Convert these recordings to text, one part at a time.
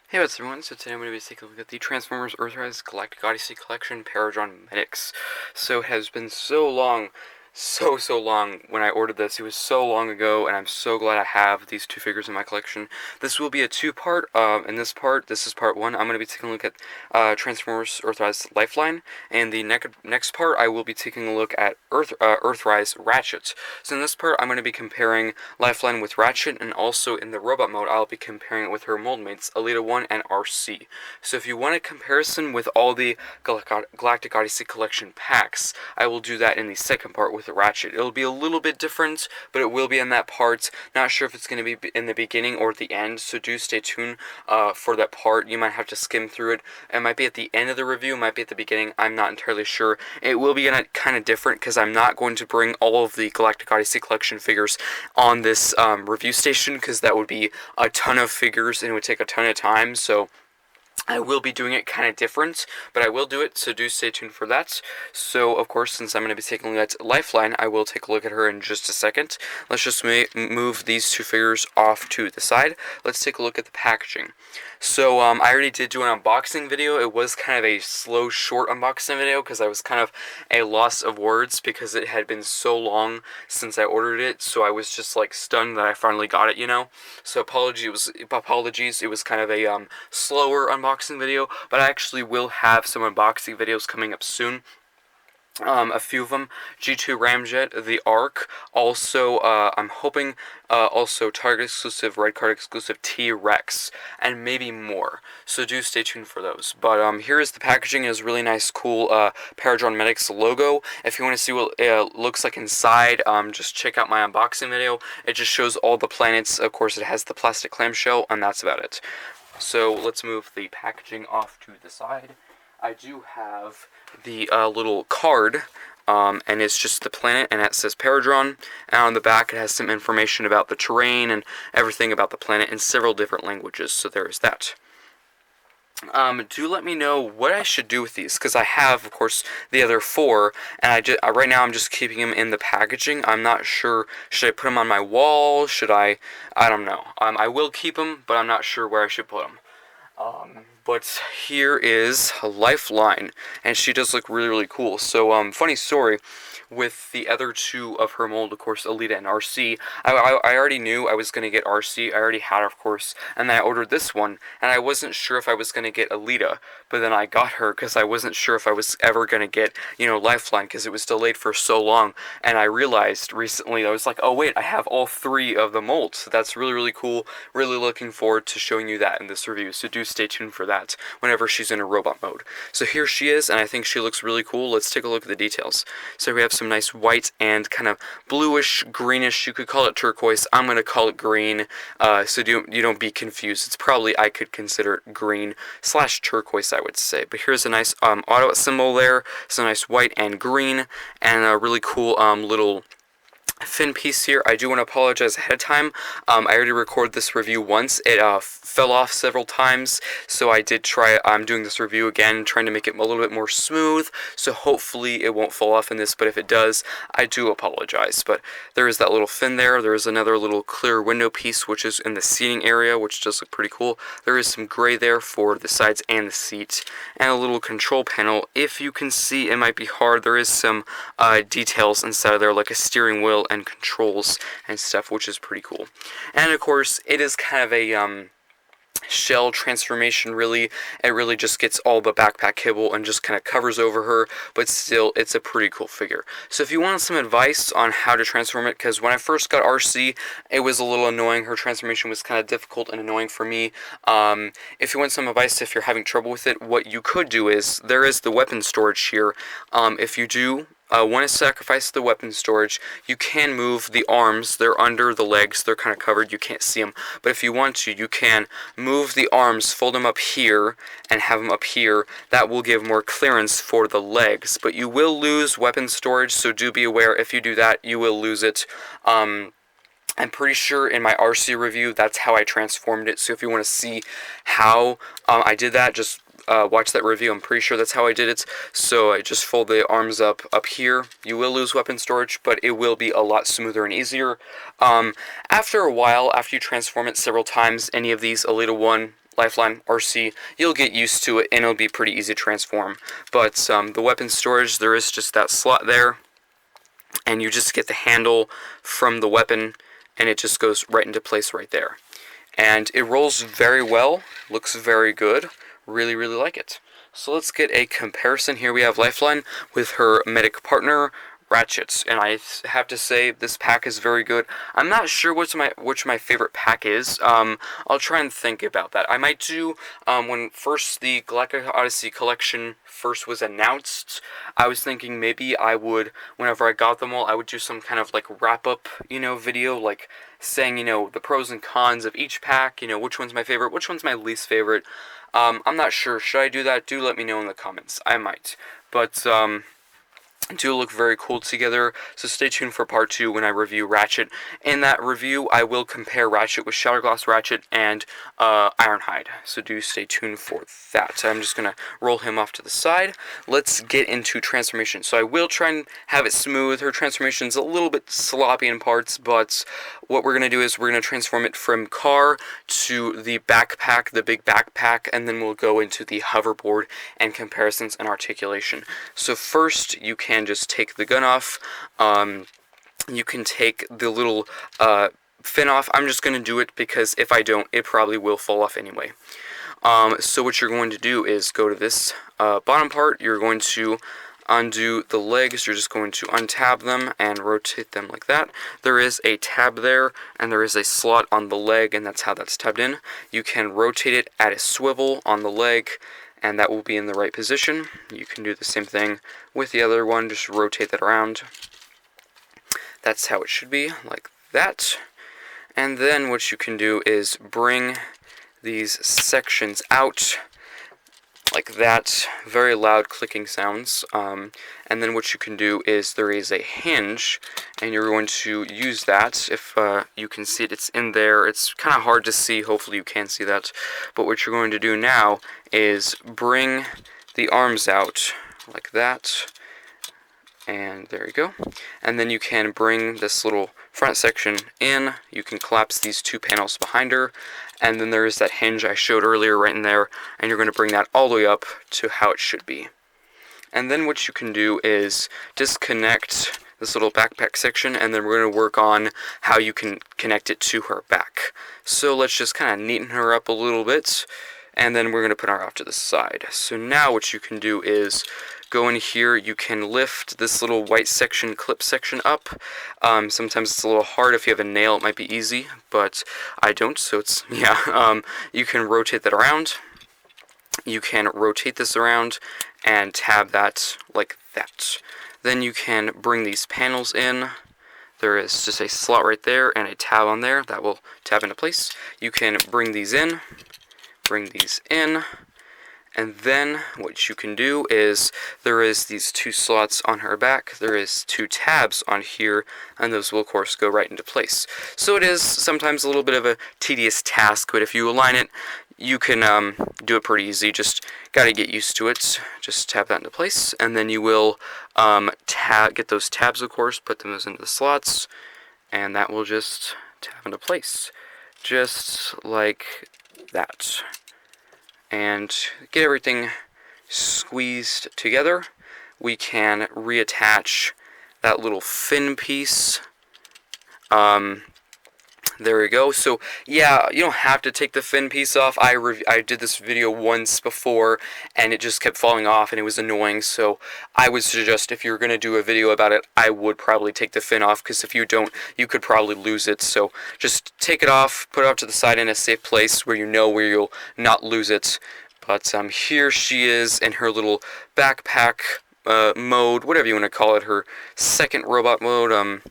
Hey, what's everyone? So today I'm going to be taking a look at the Transformers Earthrise Galactic Odyssey Collection Paradron Medics. So it has been so long, so long when I ordered this. It was so long ago, and I'm so glad I have these two figures in my collection. This will be a two-part. In this part, this is part one. I'm going to be taking a look at Transformers Earthrise Lifeline, and the next part I will be taking a look at Earthrise Ratchet. So in this part, I'm going to be comparing Lifeline with Ratchet, and also in the robot mode, I'll be comparing it with her mold mates, Alita 1 and RC. So if you want a comparison with all the Galactic Odyssey Collection packs, I will do that in the second part with the Ratchet. It'll be a little bit different, but it will be in that part. Not sure if it's going to be in the beginning or at the end, so do stay tuned for that part. You might have to skim through it. It might be at the end of the review, it might be at the beginning. I'm not entirely sure. It will be kind of different because I'm not going to bring all of the Galactic Odyssey Collection figures on this review station, because that would be a ton of figures and it would take a ton of time. So I will be doing it kind of different, but I will do it, so do stay tuned for that. So, of course, since I'm going to be taking a look at Lifeline, I will take a look at her in just a second. Let's just move these two figures off to the side. Let's take a look at the packaging. So, I already did do an unboxing video. It was kind of a slow, short unboxing video, because I was kind of a loss of words, because it had been so long since I ordered it, so I was just, like, stunned that I finally got it, you know? So, apologies, it was kind of a slower unboxing video, but I actually will have some unboxing videos coming up soon. A few of them: G2 Ramjet, the Arc, also, I'm hoping, also Target exclusive, Red Card exclusive T-Rex, and maybe more, so do stay tuned for those. But, here is the packaging. It is really nice, cool, Paradron Medics logo. If you want to see what it looks like inside, just check out my unboxing video. It just shows all the planets. Of course, it has the plastic clamshell, and that's about it. So let's move the packaging off to the side. I do have the little card, and it's just the planet, and it says Paradron, and on the back it has some information about the terrain and everything about the planet in several different languages, so there's that. Do let me know what I should do with these, because I have, of course, the other four, and right now I'm just keeping them in the packaging. I'm not sure, should I put them on my wall, I don't know. I will keep them, but I'm not sure where I should put them. But here is Lifeline, and she does look really, really cool. So, funny story, with the other two of her mold, of course, Alita and RC, I already knew I was going to get RC, I already had her, of course, and then I ordered this one, and I wasn't sure if I was going to get Alita, but then I got her, because I wasn't sure if I was ever going to get, Lifeline, because it was delayed for so long, and I realized recently, I was like, oh wait, I have all three of the molds, so that's really, really cool. Really looking forward to showing you that in this review, so do stay tuned for that whenever she's in a robot mode. So here she is, and I think she looks really cool. Let's take a look at the details. So we have some nice white and kind of bluish, greenish, you could call it turquoise. I'm going to call it green, so you don't be confused. It's probably, I could consider it green / turquoise, I would say. But here's a nice auto symbol there. It's a nice white and green, and a really cool little fin piece here. I do want to apologize ahead of time. I already recorded this review once. It fell off several times, so I'm doing this review again, trying to make it a little bit more smooth, so hopefully it won't fall off in this, but if it does, I do apologize. But there is that little fin there. There is another little clear window piece, which is in the seating area, which does look pretty cool. There is some gray there for the sides and the seat, and a little control panel. If you can see, it might be hard. There is some details inside of there, like a steering wheel and controls and stuff, which is pretty cool. And of course, it is kind of a shell transformation, really. It really just gets all the backpack kibble and just kind of covers over her, but still, it's a pretty cool figure. So if you want some advice on how to transform it, because when I first got RC, it was a little annoying. Her transformation was kind of difficult and annoying for me. If you want some advice, if you're having trouble with it, what you could do is, there is the weapon storage here. If you do want to sacrifice the weapon storage, you can move the arms. They're under the legs, they're kind of covered, you can't see them, but if you want to, you can move the arms, fold them up here, and have them up here. That will give more clearance for the legs, but you will lose weapon storage, so do be aware. If you do that, you will lose it. I'm pretty sure in my RC review, that's how I transformed it, so if you want to see how I did that, just watch that review. I'm pretty sure that's how I did it. So I just fold the arms up here. You will lose weapon storage, but it will be a lot smoother and easier. After a while, after you transform it several times, any of these, Alita 1, Lifeline, RC, you'll get used to it, and it'll be pretty easy to transform. But the weapon storage, there is just that slot there, and you just get the handle from the weapon, and it just goes right into place right there. And it rolls very well, looks very good, really, really like it. So let's get a comparison. Here we have Lifeline with her medic partner, Ratchet, and I have to say this pack is very good. I'm not sure which my favorite pack is. I'll try and think about that. I might do when first the Galactic Odyssey collection first was announced. I was thinking maybe I would, whenever I got them all, I would do some kind of like wrap up, video, like saying the pros and cons of each pack. Which one's my favorite, which one's my least favorite. I'm not sure. Should I do that? Do let me know in the comments. I might, but do look very cool together, so stay tuned for part 2 when I review Ratchet. In that review, I will compare Ratchet with Shatterglass Ratchet and Ironhide, so do stay tuned for that. I'm just going to roll him off to the side. Let's get into transformation. So I will try and have it smooth. Her transformation's a little bit sloppy in parts, but what we're going to do is we're going to transform it from car to the backpack, the big backpack, and then we'll go into the hoverboard and comparisons and articulation. So first, you can just take the gun off. You can take the little fin off. I'm just going to do it because if I don't, it probably will fall off anyway. So what you're going to do is go to this bottom part. You're going to undo the legs. You're just going to untab them and rotate them like that. There is a tab there, and there is a slot on the leg, and that's how that's tabbed in. You can rotate it at a swivel on the leg, and that will be in the right position. You can do the same thing with the other one, just rotate that around. That's how it should be, like that. And then what you can do is bring these sections out, like that. Very loud clicking sounds. And then what you can do is there is a hinge, and you're going to use that. If you can see it, it's in there. It's kind of hard to see. Hopefully you can see that. But what you're going to do now is bring the arms out like that. And there you go. And then you can bring this little front section in. You can collapse these two panels behind her. And then there is that hinge I showed earlier right in there. And you're going to bring that all the way up to how it should be. And then what you can do is disconnect this little backpack section, and then we're going to work on how you can connect it to her back. So let's just kind of neaten her up a little bit, and then we're going to put her off to the side. So now what you can do is go in here. You can lift this little white section, clip section up. Sometimes it's a little hard. If you have a nail, it might be easy, but I don't, so it's, yeah. You can rotate that around. You can rotate this around and tab that like that. Then you can bring these panels in. There is just a slot right there and a tab on there that will tab into place. You can bring these in, and then what you can do is there is these two slots on her back. There is two tabs on here, and those will of course go right into place. So it is sometimes a little bit of a tedious task, but if you align it, you can do it pretty easy. Just gotta get used to it. Just tab that into place, and then you will get those tabs, of course, put them into the slots, and that will just tab into place, just like that. And get everything squeezed together. We can reattach that little fin piece. There we go. So yeah, you don't have to take the fin piece off. I did this video once before, and it just kept falling off, and it was annoying. So I would suggest if you're going to do a video about it, I would probably take the fin off, because if you don't, you could probably lose it. So just take it off, put it off to the side in a safe place where you know where you'll not lose it. But here she is in her little backpack mode, whatever you want to call it, her second robot mode.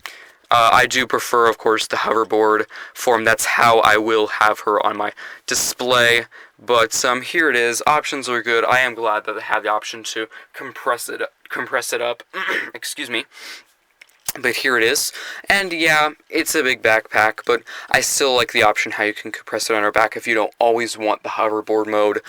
I do prefer, of course, the hoverboard form. That's how I will have her on my display. But here it is. Options are good. I am glad that they have the option to compress it up. Excuse me. But here it is. And yeah, it's a big backpack, but I still like the option how you can compress it on her back if you don't always want the hoverboard mode.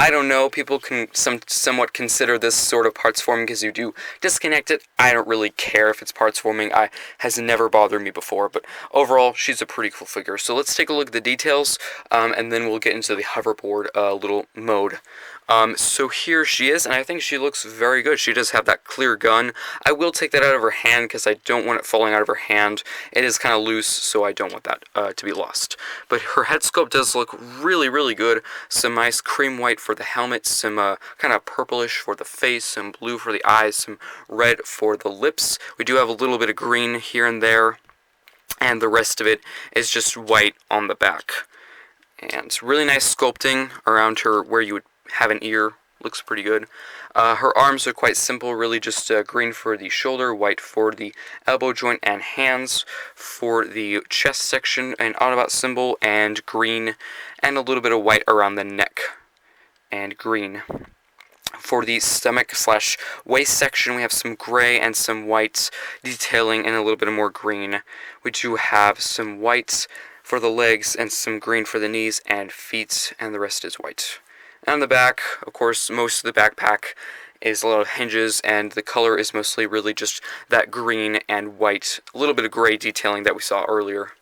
I don't know, people can somewhat consider this sort of parts forming because you do disconnect it. I don't really care if it's parts forming. Has never bothered me before, but overall, she's a pretty cool figure. So let's take a look at the details, and then we'll get into the hoverboard little mode. So here she is, and I think she looks very good. She does have that clear gun. I will take that out of her hand because I don't want it falling out of her hand. It is kind of loose, so I don't want that to be lost. But her head sculpt does look really, really good. Some nice cream white for the helmet, some kind of purplish for the face, some blue for the eyes, some red for the lips. We do have a little bit of green here and there, and the rest of it is just white on the back. And it's really nice sculpting around her where you would have an ear. Looks pretty good. Her arms are quite simple, really just green for the shoulder, white for the elbow joint and hands, for the chest section, an Autobot symbol, and green, and a little bit of white around the neck, and green. For the stomach/waist section, we have some gray and some white detailing and a little bit of more green. We do have some white for the legs and some green for the knees and feet, and the rest is white. And on the back, of course, most of the backpack is a lot of hinges, and the color is mostly really just that green and white, a little bit of gray detailing that we saw earlier.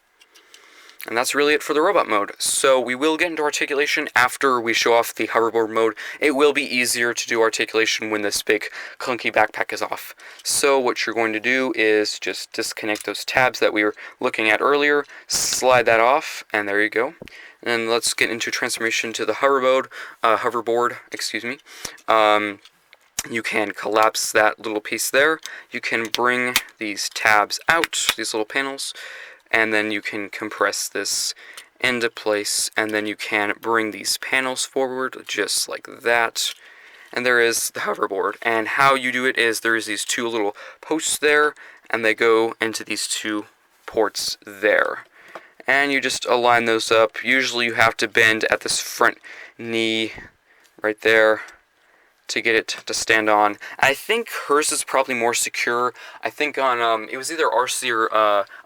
And that's really it for the robot mode. So we will get into articulation after we show off the hoverboard mode. It will be easier to do articulation when this big clunky backpack is off. So what you're going to do is just disconnect those tabs that we were looking at earlier, slide that off, and there you go. And let's get into transformation to the hoverboard, excuse me. You can collapse that little piece there. You can bring these tabs out, these little panels, and then you can compress this into place, and then you can bring these panels forward just like that. And there is the hoverboard. And how you do it is there is these two little posts there, and they go into these two ports there. And you just align those up. Usually you have to bend at this front knee right there to get it to stand on. I think hers is probably more secure. I think on, it was either RC or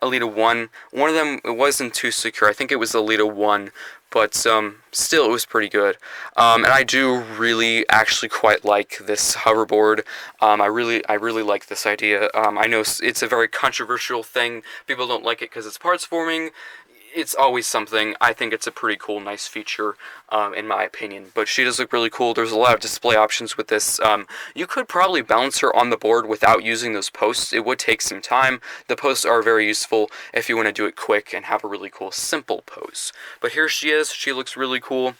Alita 1. One of them, it wasn't too secure. I think it was Alita 1. But still, it was pretty good. And I do really actually quite like this hoverboard. I really like this idea. I know it's a very controversial thing. People don't like it because it's parts forming. It's always something. I think it's a pretty cool, nice feature, in my opinion. But she does look really cool. There's a lot of display options with this. You could probably balance her on the board without using those posts. It would take some time. The posts are very useful if you want to do it quick and have a really cool, simple pose. But here she is. She looks really cool.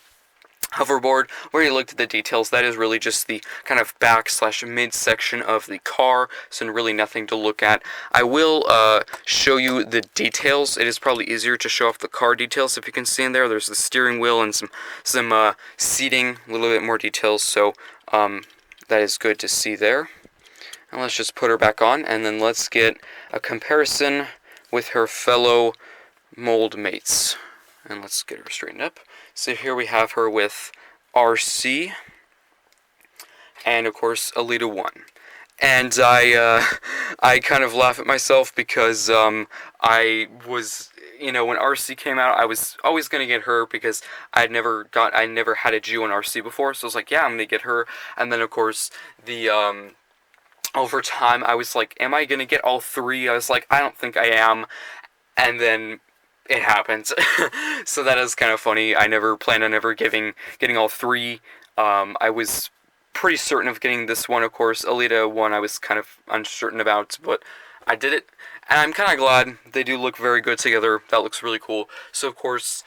Hoverboard, where you looked at the details, that is really just the kind of back/mid section of the car, so really nothing to look at. I will show you the details. It is probably easier to show off the car details. If you can see in there, there's the steering wheel and some seating, a little bit more details, so that is good to see there. And let's just put her back on, and then let's get a comparison with her fellow mold mates. And let's get her straightened up. So here we have her with RC, and of course Alita 1. And I kind of laugh at myself because I was, when RC came out, I was always gonna get her because I never had a G1 RC before, so I was like, yeah, I'm gonna get her. And then of course the over time I was like, am I gonna get all three? I was like, I don't think I am. And then it happens. So that is kind of funny. I never planned on ever getting all three. I was pretty certain of getting this one, of course. Alita 1 I was kind of uncertain about, but I did it. And I'm kind of glad. They do look very good together. That looks really cool. So, of course,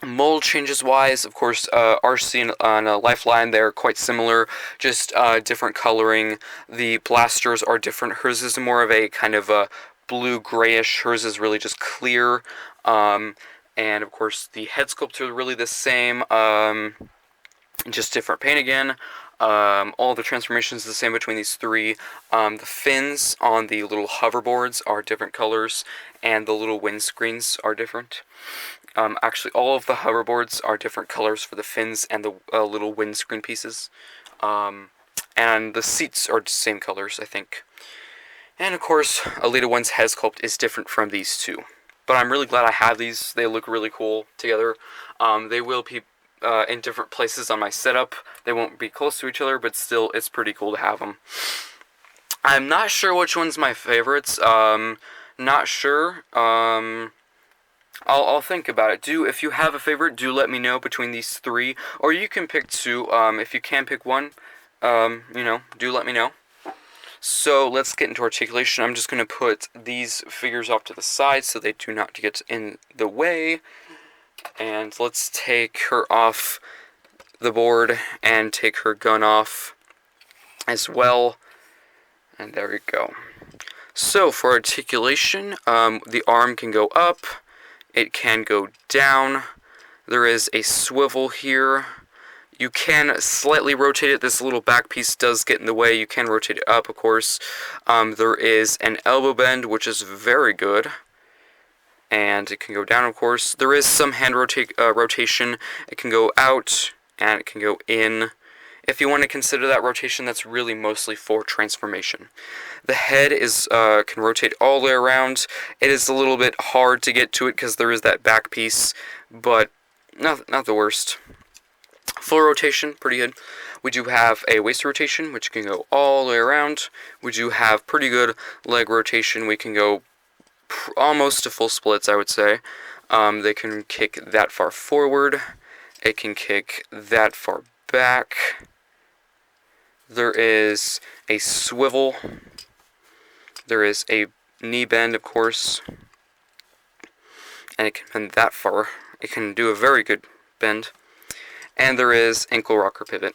mold changes wise, of course, RC and Lifeline, they're quite similar, just different coloring. The blasters are different. Hers is more of a kind of a blue grayish. Hers is really just clear. And of course the head sculpture is really the same, just different paint again. All the transformations are the same between these three. The fins on the little hoverboards are different colors, and the little windscreens are different. Actually, all of the hoverboards are different colors for the fins and the little windscreen pieces. And the seats are the same colors, I think. And of course, Alita 1's head sculpt is different from these two. But I'm really glad I have these. They look really cool together. They will be in different places on my setup. They won't be close to each other, but still, it's pretty cool to have them. I'm not sure which one's my favorites. Not sure. I'll think about it. If you have a favorite, do let me know between these three, or you can pick two. If you can pick one, do let me know. So let's get into articulation. I'm just going to put these figures off to the side so they do not get in the way. And let's take her off the board and take her gun off as well. And there we go. So for articulation, the arm can go up, it can go down. There is a swivel here. You can slightly rotate it. This little back piece does get in the way. You can rotate it up, of course. There is an elbow bend, which is very good. And it can go down, of course. There is some hand rotation. It can go out, and it can go in. If you want to consider that rotation, that's really mostly for transformation. The head can rotate all the way around. It is a little bit hard to get to it because there is that back piece, but not the worst. Full rotation, pretty good. We do have a waist rotation, which can go all the way around. We do have pretty good leg rotation. We can go almost to full splits, I would say. They can kick that far forward. It can kick that far back. There is a swivel. There is a knee bend, of course. And it can bend that far. It can do a very good bend. And there is ankle rocker pivot.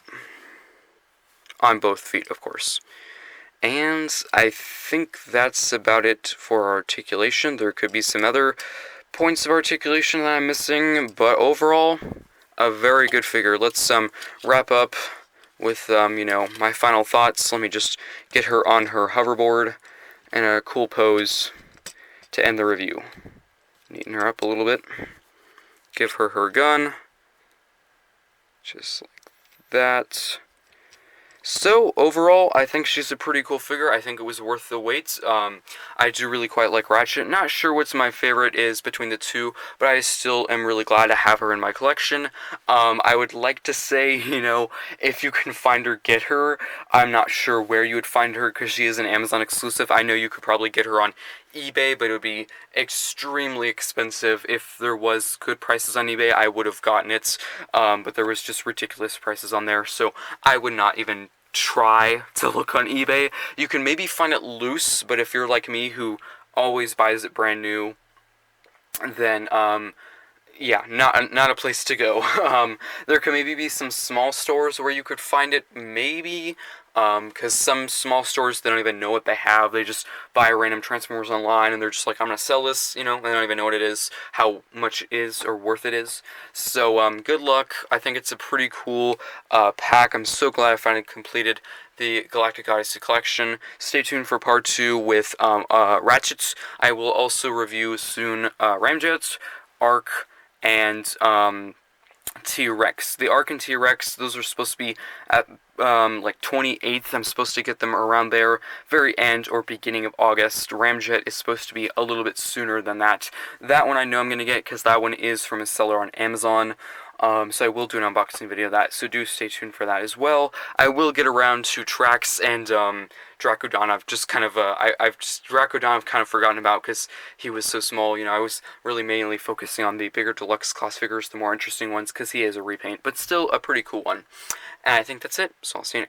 On both feet, of course. And I think that's about it for articulation. There could be some other points of articulation that I'm missing, but overall, a very good figure. Let's wrap up with my final thoughts. Let me just get her on her hoverboard in a cool pose to end the review. Neaten her up a little bit. Give her her gun. Just like that. So, overall, I think she's a pretty cool figure. I think it was worth the wait. I do really quite like Ratchet. Not sure what's my favorite is between the two, but I still am really glad to have her in my collection. I would like to say, if you can find her, get her. I'm not sure where you would find her because she is an Amazon exclusive. I know you could probably get her on eBay, but it would be extremely expensive. If there was good prices on eBay, I would have gotten it, but there was just ridiculous prices on there, so I would not even try to look on eBay. You can maybe find it loose, but if you're like me who always buys it brand new, then yeah, not a place to go. There could maybe be some small stores where you could find it, maybe, because some small stores, they don't even know what they have. They just buy random Transformers online, and they're just like, I'm gonna sell this, they don't even know what it is, how much it is, or worth it is. So, good luck. I think it's a pretty cool pack. I'm so glad I finally completed the Galactic Odyssey collection. Stay tuned for part 2 with Ratchet. I will also review soon Ramjet, Arc, and T-Rex. The Arc and T-Rex, those are supposed to be at like 28th. I'm supposed to get them around there, very end or beginning of August. Ramjet is supposed to be a little bit sooner than that. That one I know I'm going to get because that one is from a seller on Amazon. So I will do an unboxing video of that, so do stay tuned for that as well. I will get around to Trax and Dracodon. I've just kind of Dracodon I've kind of forgotten about because he was so small. I was really mainly focusing on the bigger deluxe class figures, the more interesting ones, because he is a repaint, but still a pretty cool one. And I think that's it. So I'll see you next.